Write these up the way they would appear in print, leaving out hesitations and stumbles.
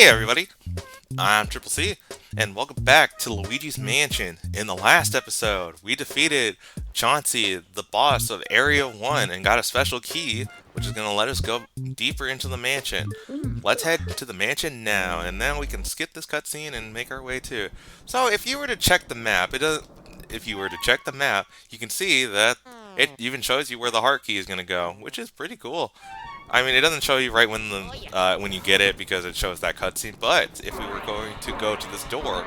Hey everybody, I'm Triple C, and welcome back to Luigi's Mansion. In the last episode, we defeated Chauncey, the boss of Area 1, and got a special key, which is going to let us go deeper into the mansion. Let's head to the mansion now, and then we can skip this cutscene and make our way to. So, if you were to check the map, if you were to check the map, you can see that it even shows you where the heart key is going to go, which is pretty cool. I mean, it doesn't show you right when you get it because it shows that cutscene. But if we were going to go to this door,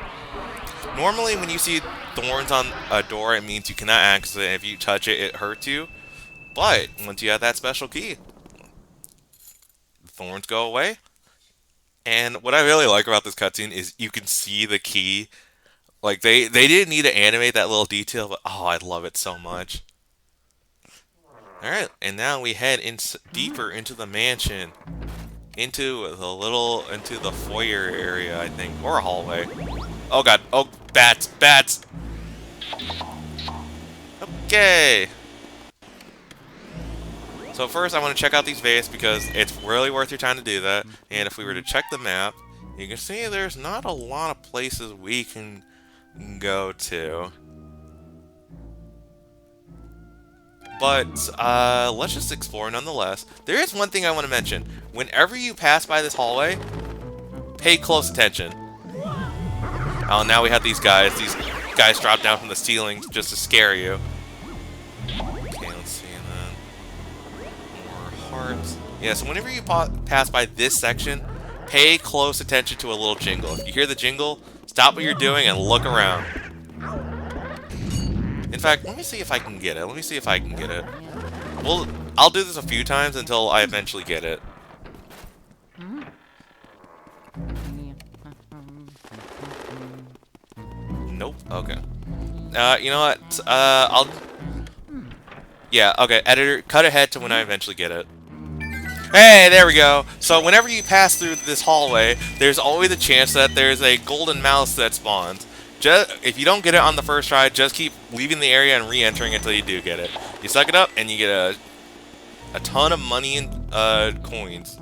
normally when you see thorns on a door, it means you cannot access it. If you touch it, it hurts you. But once you have that special key, the thorns go away. And what I really like about this cutscene is you can see the key. Like they didn't need to animate that little detail, but oh, I love it so much. Alright, and now we head deeper into the mansion. Into the foyer area, I think. Or a hallway. Oh god. Oh, bats. Bats! Okay. So first I want to check out these vases because it's really worth your time to do that. And if we were to check the map, you can see there's not a lot of places we can go to. But let's just explore nonetheless. There is one thing I want to mention. Whenever you pass by this hallway, pay close attention. Oh, now we have these guys. These guys drop down from the ceiling just to scare you. Okay, let's see then. More hearts. Yeah, so whenever you pass by this section, pay close attention to a little jingle. If you hear the jingle, stop what you're doing and look around. In fact, let me see if I can get it. Let me see if I can get it. Well, I'll do this a few times until I eventually get it. Nope. Okay. You know what? I'll... Yeah, okay. Editor, cut ahead to when I eventually get it. Hey, there we go. So whenever you pass through this hallway, there's always a chance that there's a golden mouse that spawns. If you don't get it on the first try, just keep leaving the area and re-entering until you do get it. You suck it up, and you get a ton of money and coins,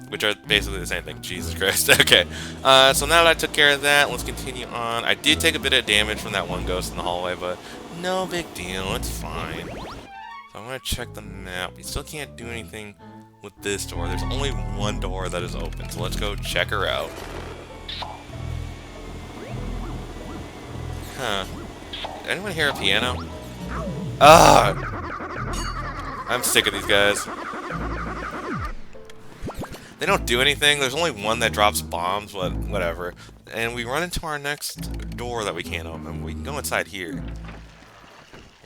which are basically the same thing. Jesus Christ. Okay. So now that I took care of that, let's continue on. I did take a bit of damage from that one ghost in the hallway, but no big deal. It's fine. So I'm going to check the map. We still can't do anything with this door. There's only one door that is open, so let's go check her out. Huh. Anyone hear a piano? Ah! I'm sick of these guys. They don't do anything. There's only one that drops bombs, but whatever. And we run into our next door that we can't open. We can go inside here.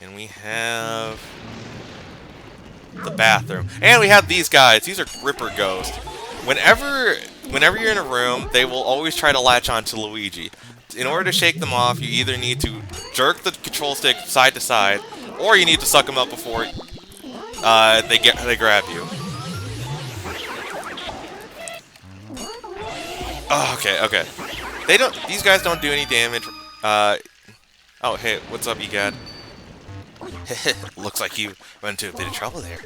And we have the bathroom. And we have these guys. These are Gripper Ghosts. Whenever you're in a room, they will always try to latch on to Luigi. In order to shake them off, you either need to jerk the control stick side to side, or you need to suck them up before they grab you. Oh, okay. These guys don't do any damage. Oh, hey, what's up, Egad? Looks like you run into a bit of trouble there.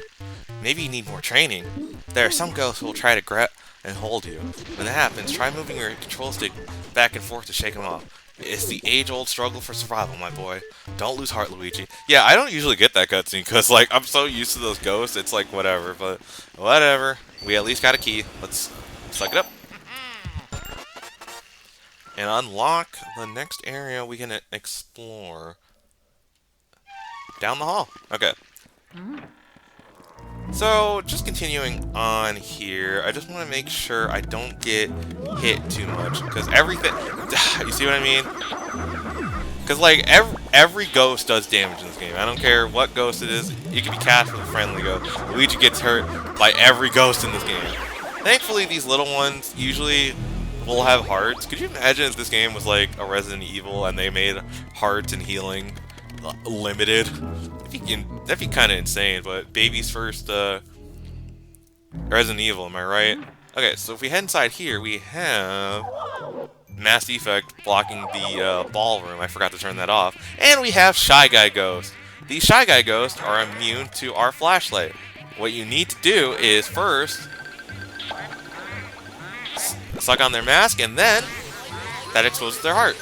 Maybe you need more training. There are some ghosts who will try to grab and hold you. When that happens, try moving your control stick back and forth to shake them off. It's the age-old struggle for survival, my boy. Don't lose heart, Luigi. Yeah, I don't usually get that cutscene because, like, I'm so used to those ghosts. It's like whatever, but whatever. We at least got a key. Let's suck it up and unlock the next area we can explore down the hall. Okay. So, just continuing on here, I just want to make sure I don't get hit too much, because everything... You see what I mean? Because, like, every ghost does damage in this game. I don't care what ghost it is. It can be cast with a friendly ghost. Luigi gets hurt by every ghost in this game. Thankfully, these little ones usually will have hearts. Could you imagine if this game was like a Resident Evil and they made hearts and healing limited? That'd be kind of insane, but baby's first Resident Evil, am I right? Okay, so if we head inside here, we have Mass Effect blocking the ballroom. I forgot to turn that off. And we have Shy Guy Ghost. These Shy Guy Ghosts are immune to our flashlight. What you need to do is first suck on their mask, and then that exposes their heart.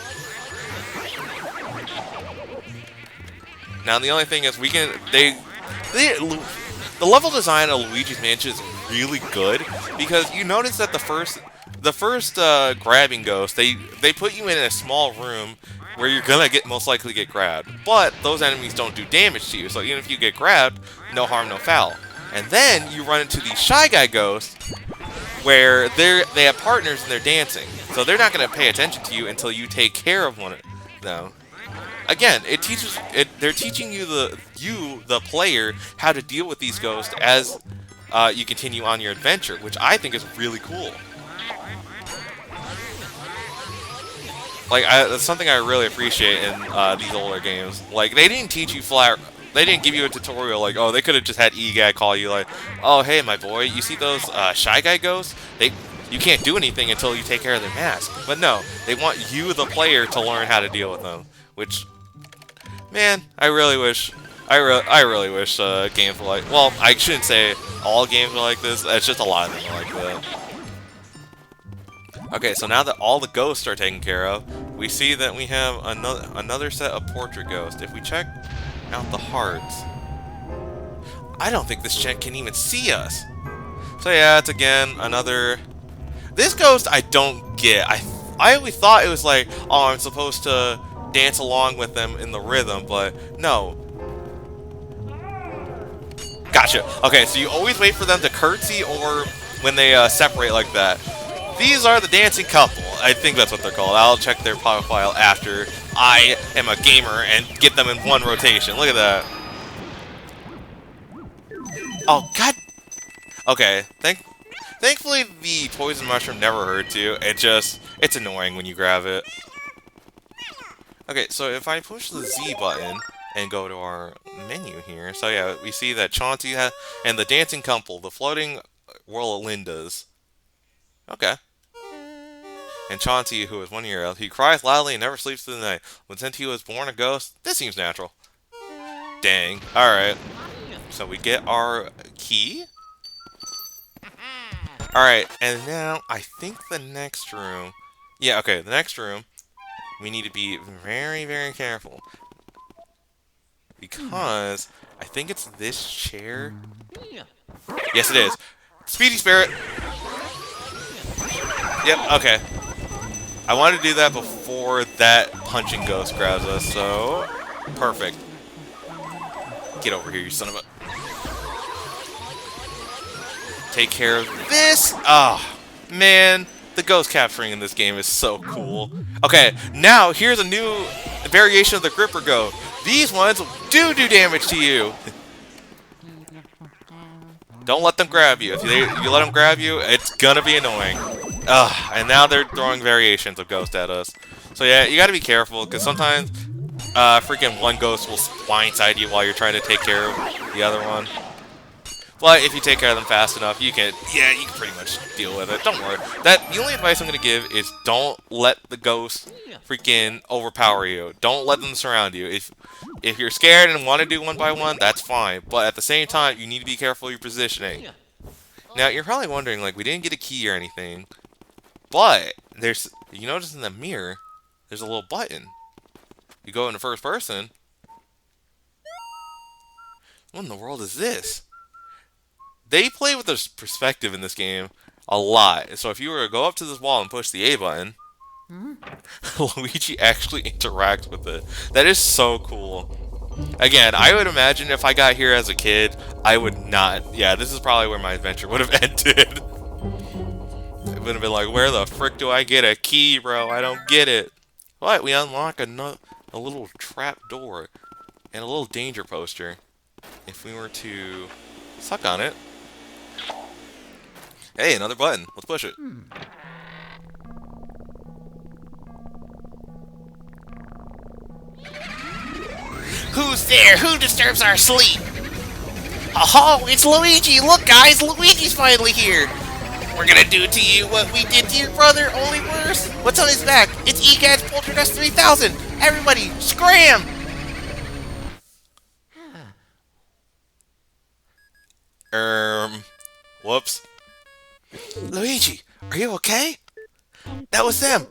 Now the only thing is the level design of Luigi's Mansion is really good because you notice that the first grabbing ghost they put you in a small room where you're gonna most likely get grabbed, but those enemies don't do damage to you, so even if you get grabbed, no harm, no foul. And then you run into these Shy Guy ghosts where they have partners and they're dancing, so they're not gonna pay attention to you until you take care of one of them. Again, they're teaching you the player how to deal with these ghosts as you continue on your adventure, which I think is really cool. Like that's something I really appreciate in these older games. Like they didn't teach you flat. They didn't give you a tutorial like, oh, they could have just had EGAD call you like, oh, hey, my boy, you see those Shy Guy ghosts? You can't do anything until you take care of their mask. But no, they want you, the player, to learn how to deal with them, which. Man, I really wish games were like. Well, I shouldn't say all games are like this. It's just a lot of them are like that. Okay, so now that all the ghosts are taken care of, we see that we have another set of portrait ghosts. If we check out the hearts, I don't think this gent can even see us. So yeah, it's again another. This ghost I don't get. I always thought it was like, oh, I'm supposed to dance along with them in the rhythm, but no. Gotcha. Okay, so you always wait for them to curtsy or when they separate like that. These are the dancing couple. I think that's what they're called. I'll check their profile after I am a gamer and get them in one rotation. Look at that. Oh, God. Okay, thankfully the poison mushroom never hurts you. It's annoying when you grab it. Okay, so if I push the Z button and go to our menu here, so yeah, we see that Chauncey and the dancing couple, the floating whirl Lindas. Okay. And Chauncey, who is 1 year old, he cries loudly and never sleeps through the night. But since he was born a ghost, this seems natural. Dang. Alright. So we get our key. Alright, and now I think the next room. Yeah, okay, the next room. We need to be very, very careful. Because I think it's this chair. Yes, it is. Speedy Spirit! Yep, okay. I wanted to do that before that punching ghost grabs us, so. Perfect. Get over here, you son of a. Take care of this! Oh, man. The ghost capturing in this game is so cool. Okay, now here's a new variation of the Gripper Go. These ones do damage to you. Don't let them grab you. If you let them grab you, it's gonna be annoying. Ugh, and now they're throwing variations of ghost at us. So yeah, you gotta be careful, because sometimes freaking one ghost will blindside you while you're trying to take care of the other one. But if you take care of them fast enough, you can pretty much deal with it. Don't worry. The only advice I'm going to give is don't let the ghosts freaking overpower you. Don't let them surround you. If you're scared and want to do one by one, that's fine. But at the same time, you need to be careful of your positioning. Now, you're probably wondering, like, we didn't get a key or anything. But, you notice in the mirror, there's a little button. You go into first person. What in the world is this? They play with this perspective in this game a lot. So if you were to go up to this wall and push the A button, Luigi actually interacts with it. That is so cool. Again, I would imagine if I got here as a kid, I would not. Yeah, this is probably where my adventure would have ended. It would have been like, where the frick do I get a key, bro? I don't get it. But we unlock a little trap door and a little danger poster. If we were to suck on it. Hey, another button. Let's push it. Who's there? Who disturbs our sleep? Oh, it's Luigi! Look, guys, Luigi's finally here! We're gonna do to you what we did to your brother, only worse! What's on his back? It's EGAD's Poltergust 3000! Everybody, scram! Whoops. Luigi, are you okay? That was them!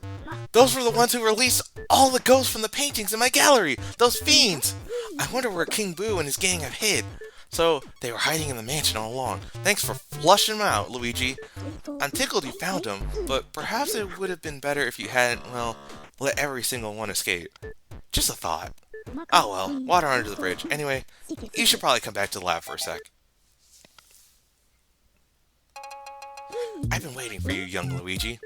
Those were the ones who released all the ghosts from the paintings in my gallery! Those fiends! I wonder where King Boo and his gang have hid. So, they were hiding in the mansion all along. Thanks for flushing them out, Luigi. I'm tickled you found them, but perhaps it would have been better if you hadn't, well, let every single one escape. Just a thought. Oh well, water under the bridge. Anyway, you should probably come back to the lab for a sec. I've been waiting for you, young Luigi.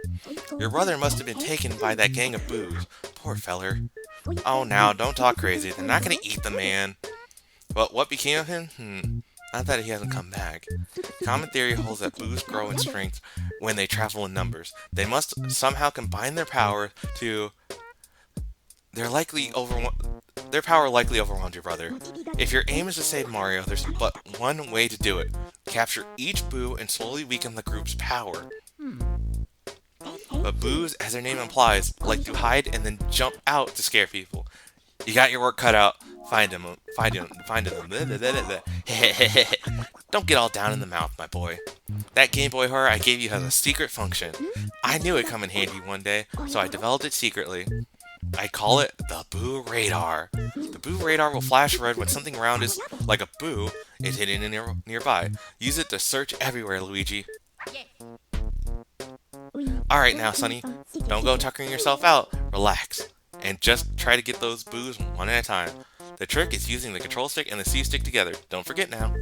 Your brother must have been taken by that gang of boos. Poor feller. Oh, now, don't talk crazy. They're not gonna eat the man. But what became of him? Not that he hasn't come back. Common theory holds that boos grow in strength when they travel in numbers. They must somehow combine their power to... Their power likely overwhelmed your brother. If your aim is to save Mario, there's but one way to do it. Capture each Boo and slowly weaken the group's power. But Boos, as their name implies, like to hide and then jump out to scare people. You got your work cut out. Find him. Don't get all down in the mouth, my boy. That Game Boy horror I gave you has a secret function. I knew it'd come in handy one day, so I developed it secretly. I call it the Boo Radar. The Boo Radar will flash red when something around is like a Boo is hidden nearby. Use it to search everywhere, Luigi. Alright now, Sonny. Don't go tuckering yourself out. Relax. And just try to get those Boos one at a time. The trick is using the control stick and the C stick together. Don't forget now.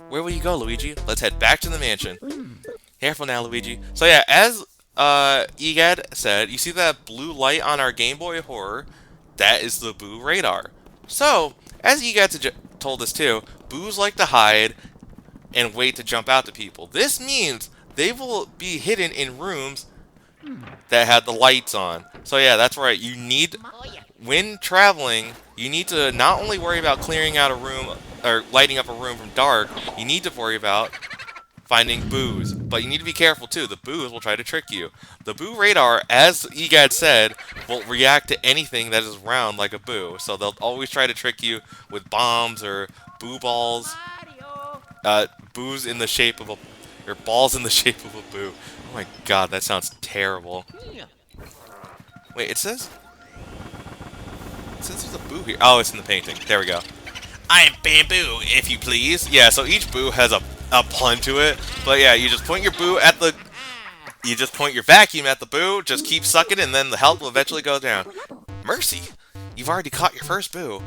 Where will you go, Luigi? Let's head back to the mansion. Careful now, Luigi. So yeah, as Egad said, you see that blue light on our Game Boy Horror? That is the Boo Radar. So, as Egad told us too, Boos like to hide and wait to jump out to people. This means they will be hidden in rooms that have the lights on. So yeah, that's right. You need, when traveling, you need to not only worry about clearing out a room or lighting up a room from dark, you need to worry about finding Boos. But you need to be careful too. The Boos will try to trick you. The Boo Radar, as Egad said, will react to anything that is round like a Boo. So they'll always try to trick you with bombs or Boo balls. Boos in the shape of a... or balls in the shape of a Boo. Oh my god, that sounds terrible. Wait, it says... It says there's a Boo here. Oh, it's in the painting. There we go. I am Bamboo, if you please. Yeah, so each Boo has a pun to it. But yeah, you just point your Boo at the... You just point your vacuum at the Boo, just keep sucking, and then the health will eventually go down. Mercy! You've already caught your first Boo.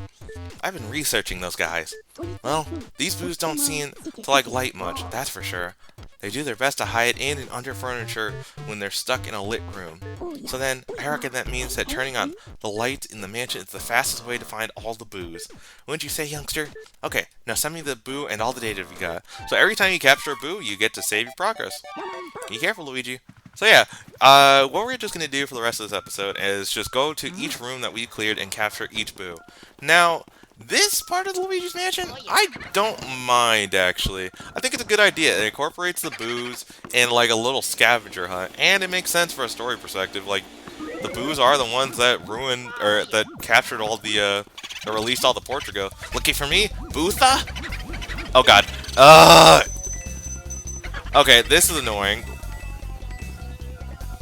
I've been researching those guys. Well, these Boos don't seem to like light much, that's for sure. They do their best to hide in and under furniture when they're stuck in a lit room. So then, I reckon that means that turning on the lights in the mansion is the fastest way to find all the Boos. Wouldn't you say, youngster? Okay, now send me the Boo and all the data we got. So every time you capture a Boo, you get to save your progress. Be careful, Luigi. So yeah, what we're just going to do for the rest of this episode is just go to each room that we cleared and capture each Boo. Now, this part of the Luigi's Mansion, I don't mind, actually. I think it's a good idea. It incorporates the Boos and, like, a little scavenger hunt. And it makes sense for a story perspective. Like, the Boos are the ones that ruined, or that captured all the, or released all the Portugal. Looking for me? Bootha? Oh, God. Okay, this is annoying.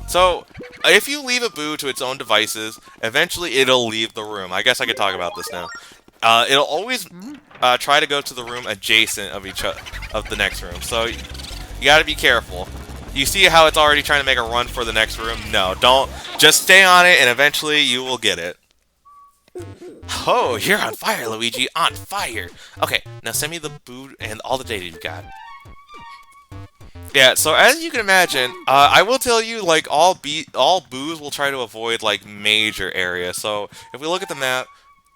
So, if you leave a Boo to its own devices, eventually it'll leave the room. I guess I could talk about this now. It'll always try to go to the room adjacent of of the next room. So you gotta be careful. You see how it's already trying to make a run for the next room? No, don't. Just stay on it, and eventually you will get it. Oh, you're on fire, Luigi. On fire. Okay, now send me the Boo and all the data you got. Yeah, so as you can imagine, I will tell you, like, all Boos will try to avoid, like, major areas. So if we look at the map,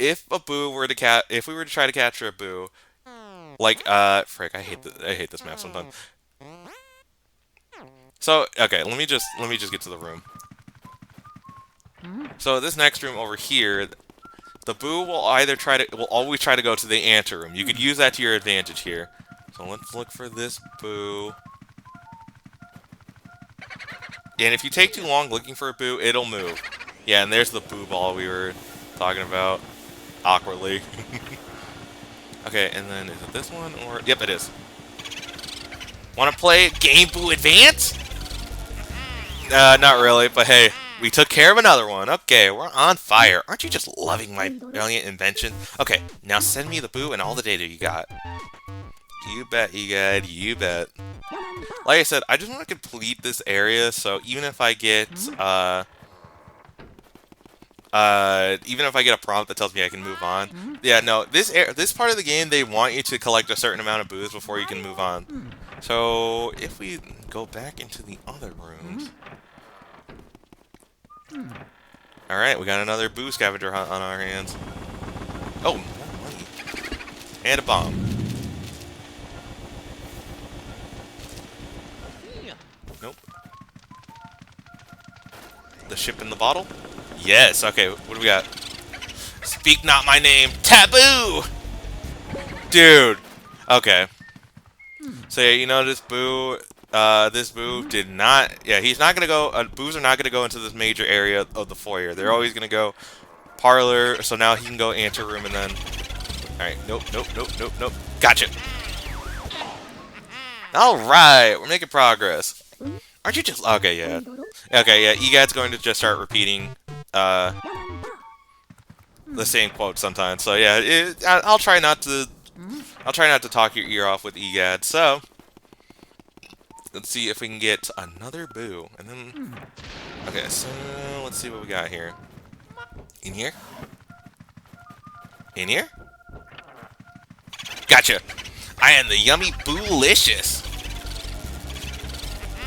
if a Boo were to if we were to try to capture a Boo, like, frick, I hate this map sometimes. So, okay, let me just get to the room. So this next room over here, the Boo will always try to go to the anteroom. You could use that to your advantage here. So let's look for this Boo. And if you take too long looking for a Boo, it'll move. Yeah, and there's the Boo ball we were talking about. Awkwardly. Okay, and then is it this one or... Yep, it is. Want to play Game Boo Advance? Not really, but hey, we took care of another one. Okay, we're on fire. Aren't you just loving my brilliant invention? Okay, now send me the boo and all the data you got. You bet, Egad, you bet. Like I said, I just want to complete this area, so even if I get, even if I get a prompt that tells me I can move on. Yeah, no, this part of the game, they want you to collect a certain amount of boos before you can move on. So, if we go back into the other rooms... Alright, we got another boo scavenger hunt on our hands. Oh, more money. And a bomb. Nope. The ship in the bottle? Yes, okay, what do we got? Speak not my name, taboo! Dude! Okay. So yeah, you know this boo did not, yeah, he's not gonna go, boos are not gonna go into this major area of the foyer. They're always gonna go parlor, so now he can go anteroom and then, alright, nope, nope, nope, nope, nope, gotcha! Alright, we're making progress. Aren't you just, okay, yeah. Okay, yeah, EGAD's going to just start repeating, the same quote sometimes. So yeah, I'll try not to talk your ear off with EGAD. So let's see if we can get another boo, and then okay. So let's see what we got here. In here? In here? Gotcha. I am the yummy boolicious.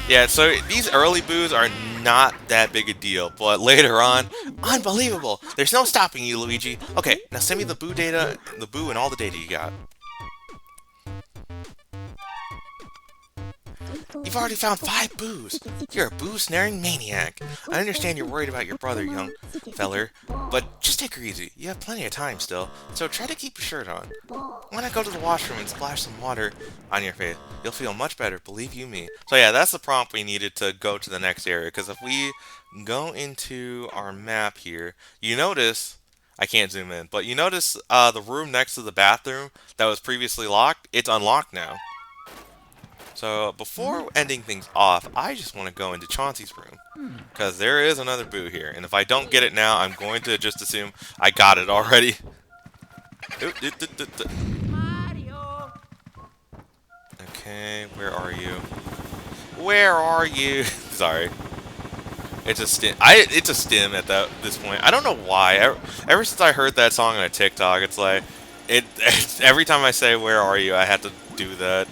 Yeah, so these early boos are not that big a deal, but later on, unbelievable! There's no stopping you, Luigi. Okay, now send me the boo data, the boo and all the data you got. You've already found 5 boos! You're a boo-snaring maniac. I understand you're worried about your brother, young feller, but just take her easy. You have plenty of time still, so try to keep your shirt on. Why not go to the washroom and splash some water on your face? You'll feel much better, believe you me. So yeah, that's the prompt we needed to go to the next area, because if we go into our map here, you notice, I can't zoom in, but you notice the room next to the bathroom that was previously locked, it's unlocked now. So before ending things off, I just want to go into Chauncey's room, because there is another boo here, and if I don't get it now, I'm going to just assume I got it already. Okay, where are you? Where are you? Sorry. It's a stim. It's a stim at this point. I don't know why. Ever since I heard that song on a TikTok, it's like every time I say "Where are you," I have to do that.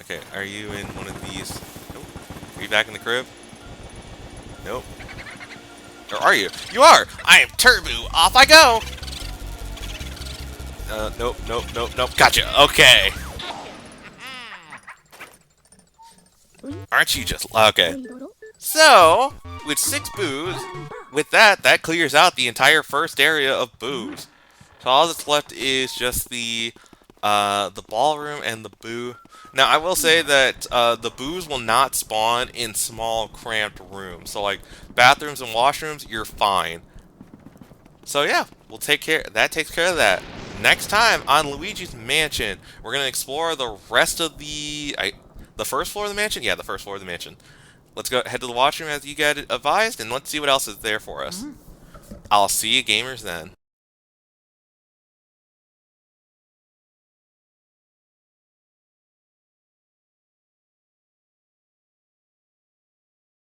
Okay, are you in one of these? Nope. Are you back in the crib? Nope. Or are you? You are! I am Turbo! Off I go! Nope, nope, nope, nope. Gotcha! Okay! Aren't you just... Okay. So, with 6 boos, with that clears out the entire first area of boos. So all that's left is just the ballroom and the boo. Now, I will say that the boos will not spawn in small, cramped rooms. So, like, bathrooms and washrooms, you're fine. So, yeah, we'll take care. That takes care of that. Next time on Luigi's Mansion, we're going to explore the rest of the first floor of the mansion? Yeah, the first floor of the mansion. Let's go head to the washroom as you got advised, and let's see what else is there for us. I'll see you gamers then.